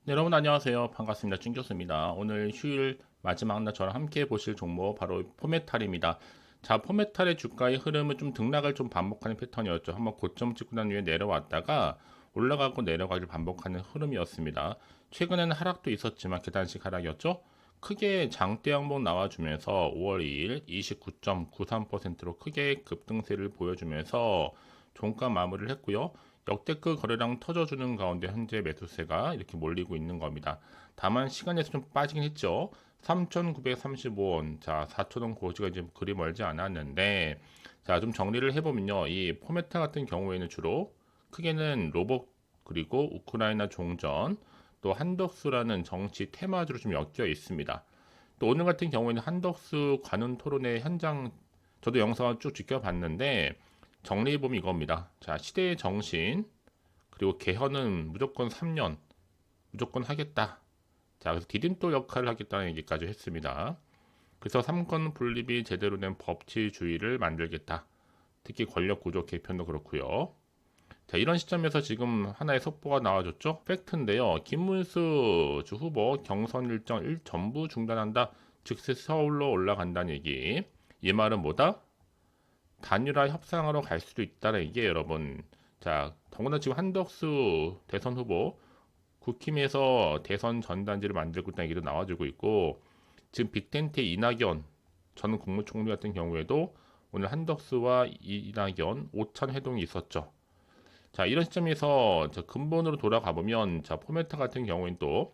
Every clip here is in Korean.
네, 여러분 안녕하세요. 반갑습니다. 찐교수입니다. 오늘 휴일 마지막 날 저랑 함께 보실 종목 바로 포메탈입니다. 자, 포메탈의 주가의 흐름은 좀 등락을 좀 반복하는 패턴이었죠. 한번 고점 찍고 난 후에 내려왔다가 올라가고 내려가기를 반복하는 흐름이었습니다. 최근에는 하락도 있었지만 계단식 하락이었죠. 크게 장대 양봉 나와주면서 5월 2일 29.93%로 크게 급등세를 보여주면서 종가 마무리를 했고요. 역대급 거래량 터져주는 가운데 현재 매수세가 이렇게 몰리고 있는 겁니다. 다만 시간에서 좀 빠지긴 했죠. 3,935원. 자, 4,000원 고지가 이제 그리 멀지 않았는데, 자, 좀 정리를 해보면요. 이 포메타 같은 경우에는 주로 크게는 로봇 그리고 우크라이나 종전 또 한덕수라는 정치 테마주로 좀 엮여 있습니다. 또 오늘 같은 경우에는 한덕수 관훈 토론회 현장 저도 영상을 쭉 지켜봤는데 정리해보면 이겁니다. 자, 시대의 정신, 그리고 개헌은 무조건 3년, 무조건 하겠다. 자, 그래서 디딤돌 역할을 하겠다는 얘기까지 했습니다. 그래서 삼권 분립이 제대로 된 법치주의를 만들겠다. 특히 권력 구조 개편도 그렇고요. 자, 이런 시점에서 지금 하나의 속보가 나와줬죠. 팩트인데요. 김문수 주 후보 경선 일정 전부 중단한다. 즉시 서울로 올라간다는 얘기. 이 말은 뭐다? 단일화 협상하러 갈 수도 있다는 얘기예요, 여러분. 자, 더구나 지금 한덕수 대선 후보 국힘에서 대선 전단지를 만들고 있다는 얘기도 나와주고 있고, 지금 빅텐트 이낙연 전 국무총리 같은 경우에도 오늘 한덕수와 이낙연 오찬 회동이 있었죠. 자, 이런 시점에서 근본으로 돌아가 보면, 자, 포메타 같은 경우엔 또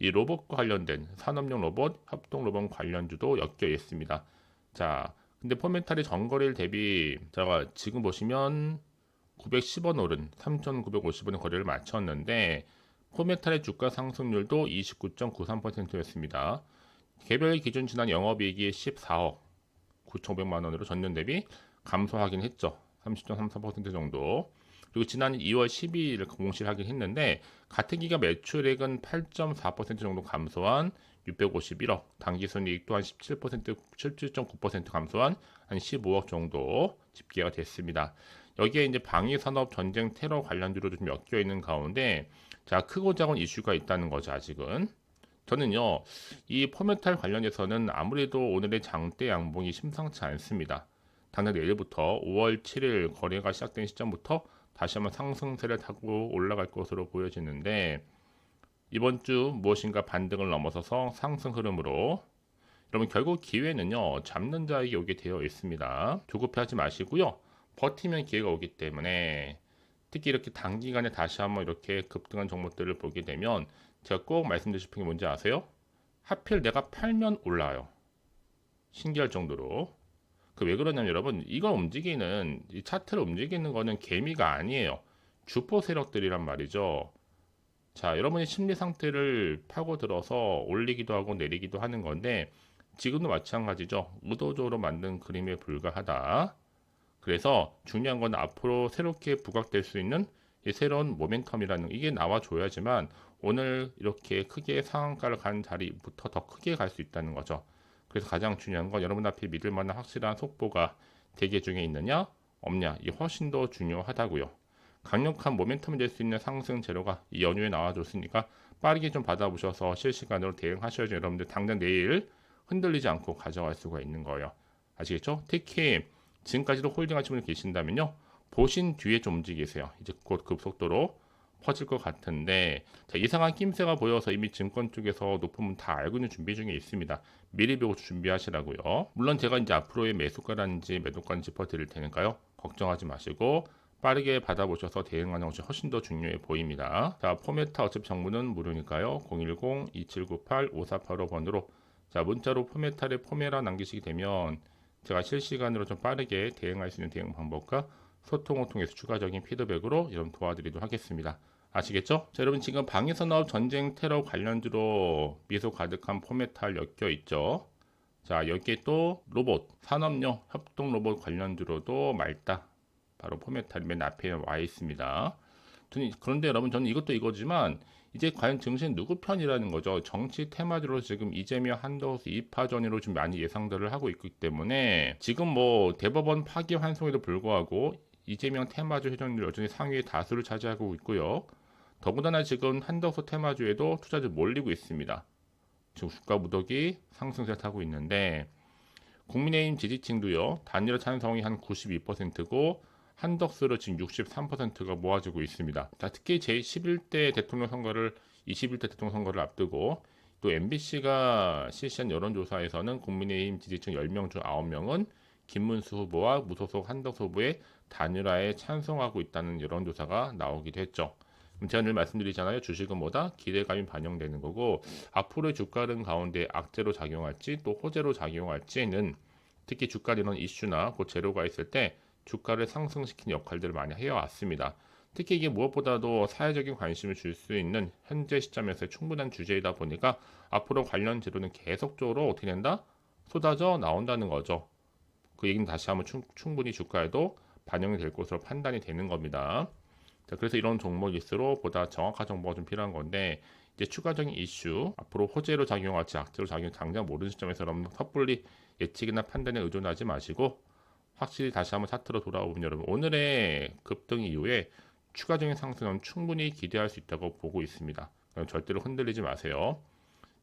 이 로봇과 관련된 산업용 로봇, 협동 로봇 관련주도 엮여 있습니다. 자, 근데 포메탈이 전거래일 대비 제가 지금 보시면 910원 오른 3,950원의 거래를 마쳤는데 포메탈의 주가 상승률도 29.93%였습니다. 개별 기준 지난 영업이익이 14억 9,500만 원으로 전년 대비 감소하긴 했죠. 30.34% 정도. 그리고 지난 2월 12일 공시를 하긴 했는데 같은 기간 매출액은 8.4% 정도 감소한 651억, 당기순이익 또한 17%, 17.9% 감소한 한 15억 정도 집계가 됐습니다. 여기에 이제 방위산업 전쟁 테러 관련주로도 좀 엮여 있는 가운데 자, 크고 작은 이슈가 있다는 거죠, 아직은. 저는요, 이 포메탈 관련해서는 아무래도 오늘의 장대 양봉이 심상치 않습니다. 당장 내일부터 5월 7일 거래가 시작된 시점부터 다시 한번 상승세를 타고 올라갈 것으로 보여지는데 이번 주 무엇인가 반등을 넘어서서 상승 흐름으로 여러분 결국 기회는요 잡는 자에게 오게 되어 있습니다. 조급해하지 마시고요. 버티면 기회가 오기 때문에 특히 이렇게 단기간에 다시 한번 이렇게 급등한 종목들을 보게 되면 제가 꼭 말씀드리고 싶은 게 뭔지 아세요? 하필 내가 팔면 올라요. 신기할 정도로. 그 왜 그러냐면 여러분 이걸 움직이는 이 차트를 움직이는 거는 개미가 아니에요. 주포 세력들이란 말이죠. 자, 여러분의 심리 상태를 파고들어서 올리기도 하고 내리기도 하는 건데 지금도 마찬가지죠. 의도적으로 만든 그림에 불과하다. 그래서 중요한 건 앞으로 새롭게 부각될 수 있는 이 새로운 모멘텀이라는 이게 나와줘야지만 오늘 이렇게 크게 상한가를 간 자리부터 더 크게 갈 수 있다는 거죠. 그래서 가장 중요한 건 여러분 앞에 믿을 만한 확실한 속보가 대기 중에 있느냐 없냐 이 훨씬 더 중요하다고요. 강력한 모멘텀이 될 수 있는 상승 재료가 이 연휴에 나와줬으니까 빠르게 좀 받아보셔서 실시간으로 대응하셔야죠. 여러분들 당장 내일 흔들리지 않고 가져갈 수가 있는 거예요. 아시겠죠? 특히 지금까지도 홀딩 하신 분이 계신다면요. 보신 뒤에 좀 움직이세요. 이제 곧 급속도로 퍼질 것 같은데 자, 이상한 낌새가 보여서 이미 증권 쪽에서 높은 분 다 알고 있는 준비 중에 있습니다. 미리 배고 준비하시라고요. 물론 제가 이제 앞으로의 매수가라든지 매도가는 짚어드릴 테니까요. 걱정하지 마시고 빠르게 받아보셔서 대응하는 것이 훨씬 더 중요해 보입니다. 자, 포메타 어차피 정보는 무료니까요. 010-2798-5485번으로 자, 문자로 포메타의 포메라 남기시게 되면 제가 실시간으로 좀 빠르게 대응할 수 있는 대응 방법과 소통을 통해서 추가적인 피드백으로 여러분 도와드리도록 하겠습니다. 아시겠죠? 자, 여러분 지금 방위산업 전쟁 테러 관련주로 미소 가득한 포메탈 엮여 있죠. 자, 여기에 또 로봇, 산업용 협동 로봇 관련주로도 맑다. 바로 포메탈이 맨 앞에 와 있습니다. 그런데 여러분 저는 이것도 이거지만 이제 과연 증시는 누구 편이라는 거죠. 정치 테마주로 지금 이재명 한덕수 2파전으로 좀 많이 예상들을 하고 있기 때문에 지금 뭐 대법원 파기 환송에도 불구하고 이재명 테마주 회전율 여전히 상위의 다수를 차지하고 있고요. 더군다나 지금 한덕수 테마주에도 투자들 몰리고 있습니다. 지금 주가 무더기 상승세 타고 있는데 국민의힘 지지층도요. 단일화 찬성이 한 92%고 한덕수로 지금 63%가 모아지고 있습니다. 자, 특히 제11대 대통령 선거를 21대 대통령 선거를 앞두고 또 MBC가 실시한 여론조사에서는 국민의힘 지지층 10명 중 9명은 김문수 후보와 무소속 한덕수 후보의 단일화에 찬성하고 있다는 여론조사가 나오기도 했죠. 제가 늘 말씀드리잖아요. 주식은 뭐다? 기대감이 반영되는 거고 앞으로의 주가는 가운데 악재로 작용할지 또 호재로 작용할지는 특히 주가 이런 이슈나 그 재료가 있을 때 주가를 상승시키는 역할들을 많이 해왔습니다. 특히 이게 무엇보다도 사회적인 관심을 줄 수 있는 현재 시점에서의 충분한 주제이다 보니까 앞으로 관련 재료는 계속적으로 어떻게 된다? 쏟아져 나온다는 거죠. 그 얘기는 다시 한번 충분히 주가에도 반영이 될 것으로 판단이 되는 겁니다. 자, 그래서 이런 종목일수록 보다 정확한 정보가 좀 필요한 건데 이제 추가적인 이슈 앞으로 호재로 작용할지 악재로 작용 당장 모르는 시점에서 여러분 섣불리 예측이나 판단에 의존하지 마시고 확실히 다시 한번 차트로 돌아오면 여러분 오늘의 급등 이후에 추가적인 상승은 충분히 기대할 수 있다고 보고 있습니다. 절대로 흔들리지 마세요.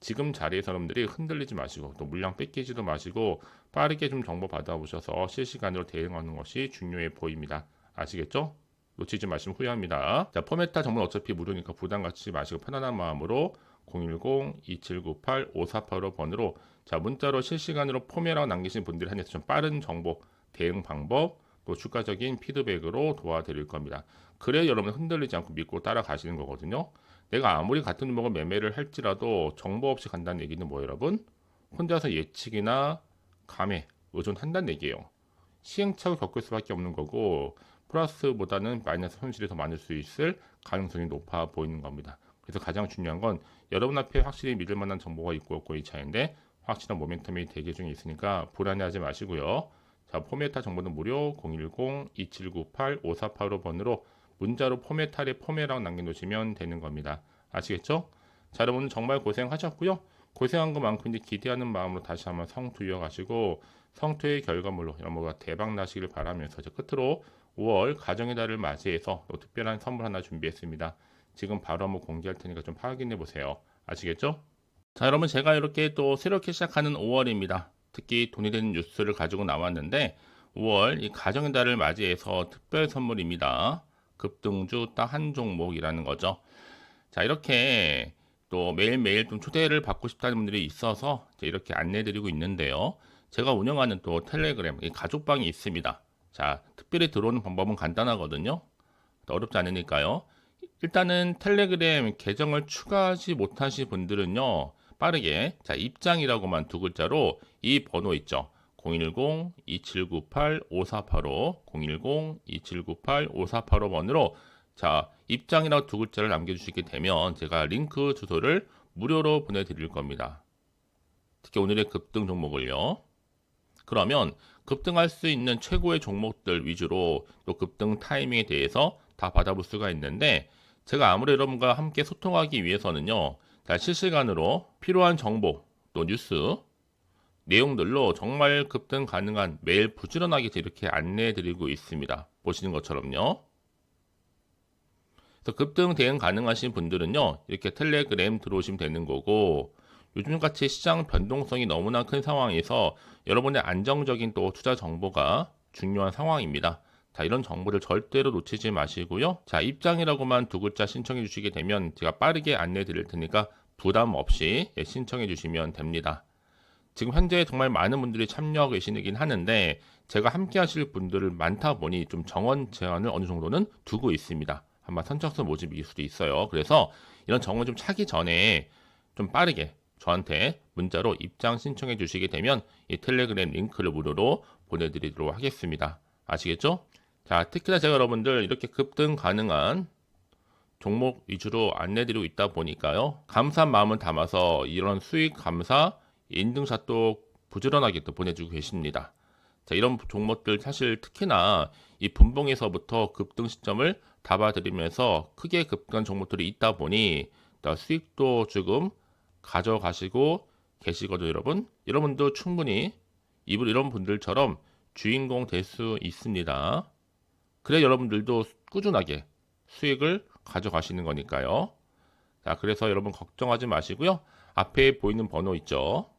지금 자리에서 여러분들이 흔들리지 마시고 또 물량 뺏기지도 마시고 빠르게 좀 정보 받아보셔서 실시간으로 대응하는 것이 중요해 보입니다. 아시겠죠? 놓치지 마시면 후회합니다. 자, 포메타 정보는 어차피 무료니까 부담 갖지 마시고 편안한 마음으로 010-2798-5485 번으로 자, 문자로 실시간으로 포메라고 남기신 분들에 한해서 좀 빠른 정보, 대응 방법, 또 추가적인 피드백으로 도와드릴 겁니다. 그래 여러분 흔들리지 않고 믿고 따라가시는 거거든요. 내가 아무리 같은 종목을 매매를 할지라도 정보 없이 간다는 얘기는 뭐 여러분? 혼자서 예측이나 감에 의존한다는 얘기예요. 시행착오를 겪을 수밖에 없는 거고 플러스보다는 마이너스 손실이 더 많을 수 있을 가능성이 높아 보이는 겁니다. 그래서 가장 중요한 건 여러분 앞에 확실히 믿을 만한 정보가 있고 없고의 차이인데 확실한 모멘텀이 대기 중에 있으니까 불안해하지 마시고요. 자, 포메타 정보는 무료 010-2798-5485 번으로 문자로 포메탈에 포메라고 남겨놓으시면 되는 겁니다. 아시겠죠? 자, 여러분 정말 고생하셨고요. 고생한 것만큼 이제 기대하는 마음으로 다시 한번 성투 이어가시고 성투의 결과물로 여러분과 대박 나시길 바라면서 이제 끝으로 5월 가정의 달을 맞이해서 또 특별한 선물 하나 준비했습니다. 지금 바로 한번 공개할 테니까 좀 확인해 보세요. 아시겠죠? 자, 여러분 제가 이렇게 또 새롭게 시작하는 5월입니다. 특히 돈이 되는 뉴스를 가지고 나왔는데 5월 이 가정의 달을 맞이해서 특별 선물입니다. 급등주 딱 한 종목이라는 거죠. 자, 이렇게 또 매일매일 좀 초대를 받고 싶다는 분들이 있어서 이렇게 안내드리고 있는데요. 제가 운영하는 또 텔레그램 가족방이 있습니다. 자, 특별히 들어오는 방법은 간단하거든요. 어렵지 않으니까요. 일단은 텔레그램 계정을 추가하지 못하신 분들은요. 빠르게 자, 입장이라고만 두 글자로 이 번호 있죠. 010-2798-5485 010-2798-5485 번으로 자, 입장이라고 두 글자를 남겨주시게 되면 제가 링크 주소를 무료로 보내드릴 겁니다. 특히 오늘의 급등 종목을요. 그러면 급등할 수 있는 최고의 종목들 위주로 또 급등 타이밍에 대해서 다 받아볼 수가 있는데 제가 아무래도 여러분과 함께 소통하기 위해서는요. 자, 실시간으로 필요한 정보 또 뉴스 내용들로 정말 급등 가능한 매일 부지런하게 이렇게 안내해 드리고 있습니다. 보시는 것처럼요. 그래서 급등 대응 가능하신 분들은요. 이렇게 텔레그램 들어오시면 되는 거고 요즘같이 시장 변동성이 너무나 큰 상황에서 여러분의 안정적인 또 투자 정보가 중요한 상황입니다. 자, 이런 정보를 절대로 놓치지 마시고요. 자, 입장이라고만 두 글자 신청해 주시게 되면 제가 빠르게 안내 드릴 테니까 부담 없이 신청해 주시면 됩니다. 지금 현재 정말 많은 분들이 참여하고 계시긴 하는데 제가 함께 하실 분들을 많다 보니 좀 정원 제한을 어느 정도는 두고 있습니다. 아마 선착순 모집일 수도 있어요. 그래서 이런 정원 좀 차기 전에 좀 빠르게 저한테 문자로 입장 신청해 주시게 되면 이 텔레그램 링크를 무료로 보내드리도록 하겠습니다. 아시겠죠? 자, 특히나 제가 여러분들 이렇게 급등 가능한 종목 위주로 안내드리고 있다 보니까요. 감사한 마음을 담아서 이런 수익 감사 인증샷도 부지런하게 또 보내주고 계십니다. 자, 이런 종목들 사실 특히나 이 분봉에서부터 급등 시점을 잡아드리면서 크게 급등한 종목들이 있다 보니 수익도 조금 가져가시고 계시거든요, 여러분. 여러분도 충분히 이런 분들처럼 주인공 될 수 있습니다. 그래 여러분들도 꾸준하게 수익을 가져가시는 거니까요. 자, 그래서 여러분 걱정하지 마시고요. 앞에 보이는 번호 있죠.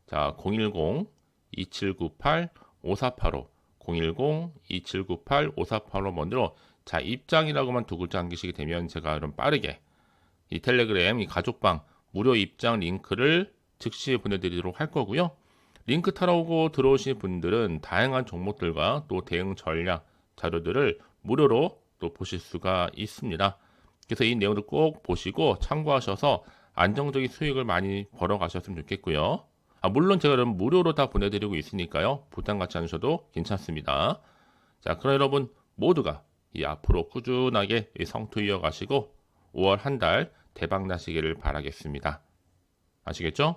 자, 010-2798-5485 010-2798-5485 번호로 자, 입장이라고만 두 글자 남기시게 되면 제가 그럼 빠르게 이 텔레그램 이 가족방 무료 입장 링크를 즉시 보내드리도록 할 거고요. 링크 타고 들어오신 분들은 다양한 종목들과 또 대응 전략 자료들을 무료로 또 보실 수가 있습니다. 그래서 이 내용을 꼭 보시고 참고하셔서 안정적인 수익을 많이 벌어 가셨으면 좋겠고요. 물론 제가 여러분 무료로 다 보내드리고 있으니까요. 부담 갖지 않으셔도 괜찮습니다. 자, 그럼 여러분 모두가 이 앞으로 꾸준하게 이 성투 이어가시고 5월 한 달 대박 나시기를 바라겠습니다. 아시겠죠?